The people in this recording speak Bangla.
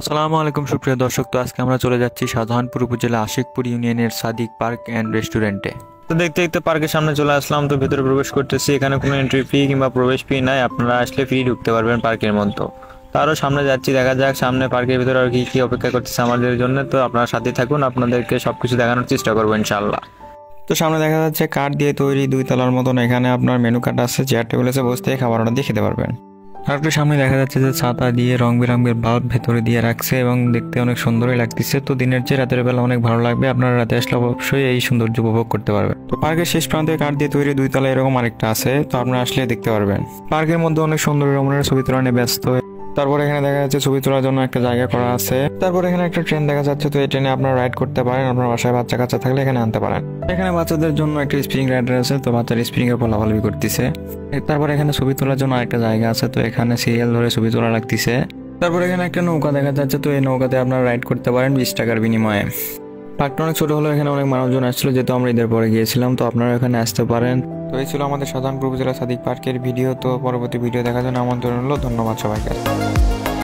আসসালামু আলাইকুম সুপ্রিয় দর্শক। তো আজকে আমরা চলে যাচ্ছি শাহজাহানপুর উপজেলা আশিকপুর ইউনিয়নের সাদিক পার্ক অ্যান্ড রেস্টুরেন্টে। তো দেখতে দেখতে পার্কের সামনে চলে আসলাম। তো ভেতরে প্রবেশ করতেছি। এখানে কোনো এন্ট্রি ফি কিংবা প্রবেশ ফি নাই, আপনারা আসলে ফ্রি ঢুকতে পারবেন পার্কের মধ্যে। তো আরও সামনে যাচ্ছি, দেখা যাক সামনে পার্কের ভিতরে আর কি কি অপেক্ষা করতেছে আমাদের জন্য। তো আপনারা সাথে থাকুন, আপনাদেরকে সবকিছু দেখানোর চেষ্টা করবো ইনশাল্লাহ। তো সামনে দেখা যাচ্ছে কাঠ দিয়ে তৈরি 2 তলার মতন, এখানে আপনার মেনু কার্ড আছে, চেয়ার টেবিল আছে, বসে থেকে খাবার অর্ডার দিয়ে খেতে পারবেন। আর একটু সামনে দেখা যাচ্ছে যে ছাতা দিয়ে রং বেরঙের বাল্ব ভেতরে দিয়ে রাখছে এবং দেখতে অনেক সুন্দরই লাগতেছে। তো দিনের চেয়ে রাতের বেলা অনেক ভালো লাগবে, আপনারা রাতে আসলে অবশ্যই এই সৌন্দর্য উপভোগ করতে পারবেন। তো পার্কের শেষ প্রান্তে কাঠ দিয়ে তৈরি 2 তলা এরকম আরেকটা আছে, তো আপনারা আসলে দেখতে পারবেন। পার্কের মধ্যে অনেক সুন্দর রমণের ছবি তোলা নিয়ে ব্যস্ত। তারপর এখানে দেখা যাচ্ছে ছবি তোলার জন্য একটা জায়গা করা আছে। তারপর এখানে একটা ট্রেন দেখা যাচ্ছে, তো এই ট্রেনে আপনারা রাইড করতে পারেন, আপনার বাসায় বাচ্চা কাচ্চা থাকলে এখানে আনতে পারেন। এখানে বাচ্চাদের জন্য একটা স্প্রিং রাইডার আছে, তো বাচ্চারা স্প্রিং এর লাফালাফি করতেছে। তারপর এখানে ছবি তোলার জন্য আরেকটা জায়গা আছে, তো এখানে সিরিয়াল ধরে ছবি তোলা লাগতেছে। তারপর এখানে একটা নৌকা দেখা যাচ্ছে, তো এই নৌকাতে আপনারা রাইড করতে পারেন 20 টাকার বিনিময়ে। পার্কটা অনেক ছোট হলো, এখানে অনেক মানুষজন আসছিল, যেহেতু আমরা ঈদের পরে গিয়েছিলাম। তো আপনারা এখানে আসতে পারেন। তো এই ছিল আমাদের শাহজাহানপুর উপজেলা সাদিক পার্কের ভিডিও। তো পরবর্তী ভিডিও দেখার জন্য আমন্ত্রণ হলো। ধন্যবাদ সবাইকে।